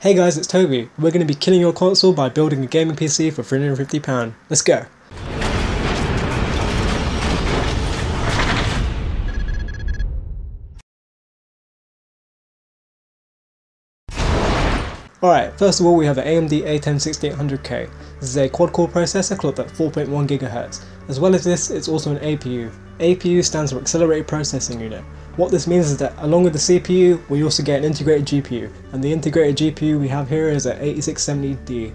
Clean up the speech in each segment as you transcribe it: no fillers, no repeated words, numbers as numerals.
Hey guys, it's Toby. We're going to be killing your console by building a gaming PC for £350. Let's go! Alright, first of all we have an AMD A10-6800K. This is a quad-core processor clocked at 4.1 GHz. As well as this, it's also an APU. APU stands for Accelerated Processing Unit. What this means is that along with the CPU, we also get an integrated GPU, and the integrated GPU we have here is an 8670D.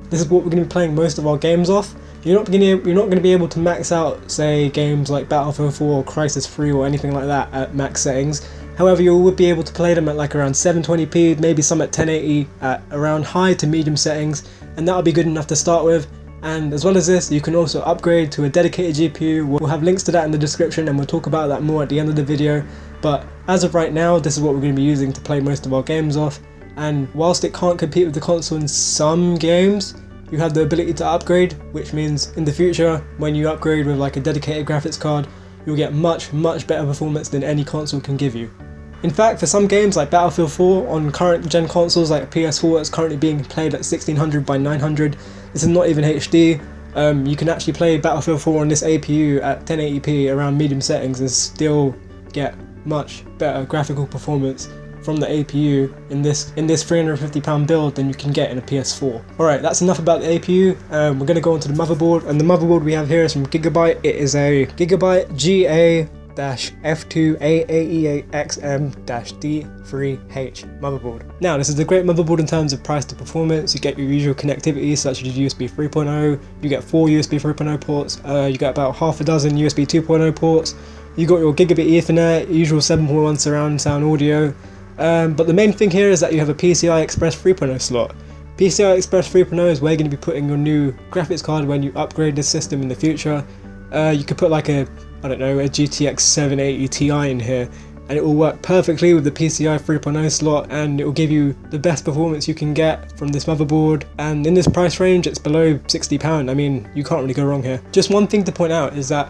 This is what we're going to be playing most of our games off. You're not going to be able to max out, say, games like Battlefield 4 or Crysis 3 or anything like that at max settings. However, you would be able to play them at like around 720p, maybe some at 1080 at around high to medium settings, and that'll be good enough to start with. And as well as this, you can also upgrade to a dedicated GPU. We'll have links to that in the description and we'll talk about that more at the end of the video. But as of right now, this is what we're going to be using to play most of our games off. And whilst it can't compete with the console in some games, you have the ability to upgrade, which means in the future, when you upgrade with like a dedicated graphics card, you'll get much better performance than any console can give you. In fact, for some games like Battlefield 4 on current gen consoles like PS4, it's currently being played at 1600 by 900. This is not even HD. You can actually play Battlefield 4 on this APU at 1080p around medium settings and still get much better graphical performance from the APU in this £350 build than you can get in a PS4. Alright, that's enough about the APU. We're going to go on to the motherboard, and the motherboard we have here is from Gigabyte. It is a Gigabyte GA-F2A88XM-D3H motherboard. Now, this is a great motherboard in terms of price to performance. You get your usual connectivity such as USB 3.0, you get 4 USB 3.0 ports, you get about half a dozen USB 2.0 ports, you got your gigabit Ethernet, usual 7.1 surround sound audio. But the main thing here is that you have a PCI Express 3.0 slot. PCI Express 3.0 is where you're going to be putting your new graphics card when you upgrade the system in the future. You could put like a GTX 780 Ti in here, and it will work perfectly with the PCI 3.0 slot, and it will give you the best performance you can get from this motherboard. And in this price range, it's below £60. I mean, you can't really go wrong here. Just one thing to point out is that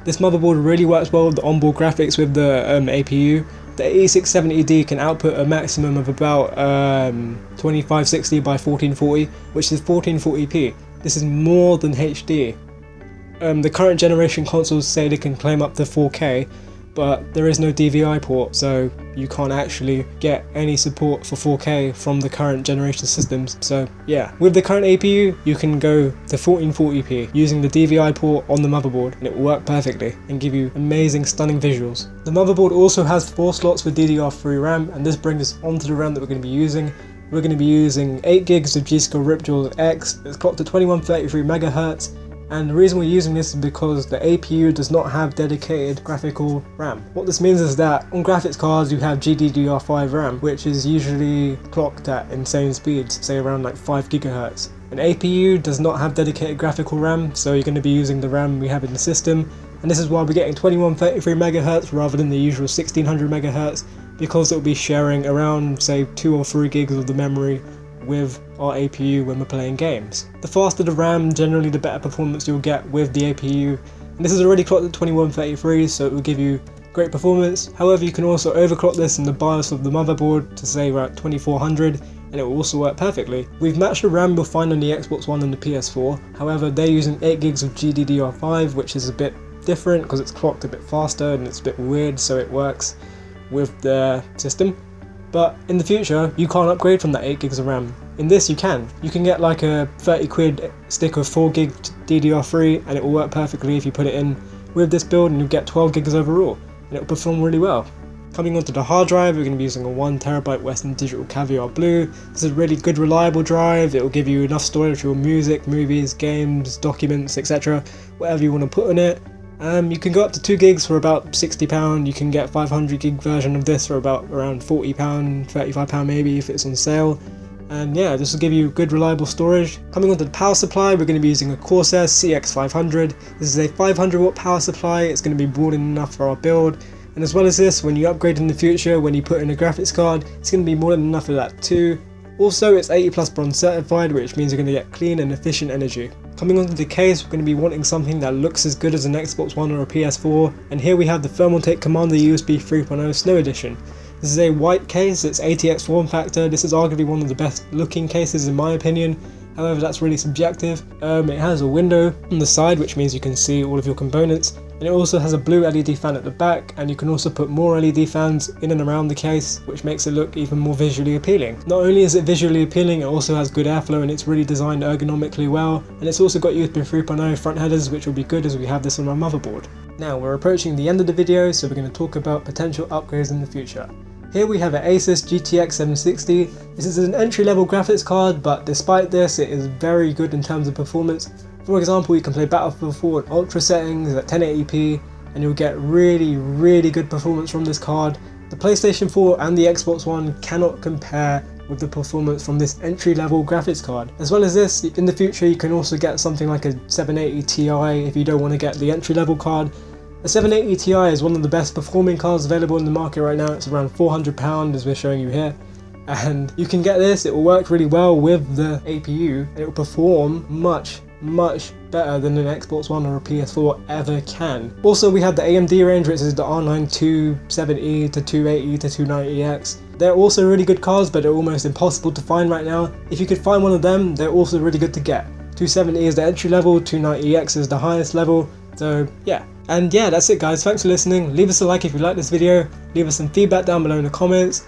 this motherboard really works well with the onboard graphics with the APU. The 8670D can output a maximum of about 2560 by 1440, which is 1440p. This is more than HD. The current generation consoles say they can claim up to 4K, but there is no DVI port, so you can't actually get any support for 4K from the current generation systems. So yeah, with the current APU, you can go to 1440p using the DVI port on the motherboard, and it will work perfectly and give you amazing, stunning visuals. The motherboard also has 4 slots for DDR3 RAM, and this brings us onto the RAM that we're going to be using. We're going to be using 8 gigs of G.Skill Ripjaws X. It's clocked to 2133 MHz. And the reason we're using this is because the APU does not have dedicated graphical RAM. What this means is that on graphics cards you have GDDR5 RAM, which is usually clocked at insane speeds, say around like 5 GHz. An APU does not have dedicated graphical RAM, so you're going to be using the RAM we have in the system. And this is why we're getting 2133 MHz rather than the usual 1600 MHz, because it will be sharing around say 2 or 3 gigs of the memory with our APU when we're playing games. The faster the RAM, generally the better performance you'll get with the APU, and this is already clocked at 2133, so it will give you great performance. However, you can also overclock this in the BIOS of the motherboard to say we're at 2400, and it will also work perfectly. We've matched the RAM you'll find on the Xbox One and the PS4, however they're using 8 gigs of GDDR5, which is a bit different because it's clocked a bit faster and it's a bit weird, so it works with the system. But in the future, you can't upgrade from that 8 gigs of RAM. In this you can. You can get like a 30 quid stick of 4 gig DDR3, and it will work perfectly if you put it in with this build, and you'll get 12 gigs overall, and it will perform really well. Coming onto the hard drive, we're going to be using a 1TB Western Digital Caviar Blue. This is a really good reliable drive. It will give you enough storage for music, movies, games, documents, etc. Whatever you want to put in it. You can go up to 2 gigs for about £60, you can get 500 gig version of this for about around £40, £35 maybe if it's on sale. And yeah, this will give you good reliable storage. Coming onto the power supply, we're going to be using a Corsair CX500. This is a 500 watt power supply, it's going to be broad enough for our build. And as well as this, when you upgrade in the future, when you put in a graphics card, it's going to be more than enough for that too. Also, it's 80+ bronze certified, which means you're going to get clean and efficient energy. Coming onto the case, we're going to be wanting something that looks as good as an Xbox One or a PS4, and here we have the Thermaltake Commander USB 3.0 Snow Edition. This is a white case, it's ATX form factor. This is arguably one of the best looking cases in my opinion. However, that's really subjective. It has a window on the side, which means you can see all of your components. And it also has a blue LED fan at the back, and you can also put more LED fans in and around the case, which makes it look even more visually appealing. Not only is it visually appealing, it also has good airflow and it's really designed ergonomically well. And it's also got USB 3.0 front headers, which will be good as we have this on our motherboard. Now we're approaching the end of the video, so we're going to talk about potential upgrades in the future. Here we have an Asus GTX 760. This is an entry-level graphics card, but despite this, it is very good in terms of performance. For example, you can play Battlefield 4 at ultra settings at 1080p, and you'll get really good performance from this card. The PlayStation 4 and the Xbox One cannot compare with the performance from this entry-level graphics card. As well as this, in the future you can also get something like a 780 Ti if you don't want to get the entry-level card. A 780 Ti is one of the best performing cards available in the market right now. It's around £400 as we're showing you here. And you can get this, it will work really well with the APU, and it will perform much better than an Xbox One or a PS4 ever can. Also, we have the AMD range, which is the R9 270 to 280 to 290X. They're also really good cards, but they're almost impossible to find right now. If you could find one of them, they're also really good to get. 270 is the entry level, 290X is the highest level, so yeah. And yeah, that's it guys, thanks for listening. Leave us a like if you like this video, leave us some feedback down below in the comments.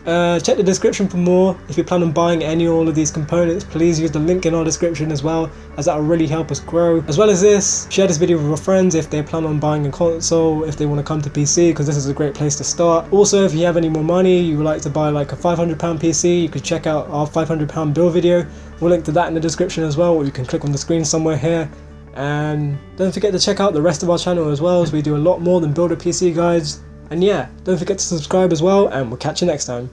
Check the description for more. If you plan on buying any or all of these components, please use the link in our description as well, as that will really help us grow. As well as this, share this video with your friends if they plan on buying a console, if they want to come to PC, because this is a great place to start. Also, if you have any more money, you would like to buy like a £500 PC, you could check out our £500 build video. We'll link to that in the description as well, or you can click on the screen somewhere here. And don't forget to check out the rest of our channel as well, as we do a lot more than build a PC guides. And yeah, don't forget to subscribe as well, and we'll catch you next time.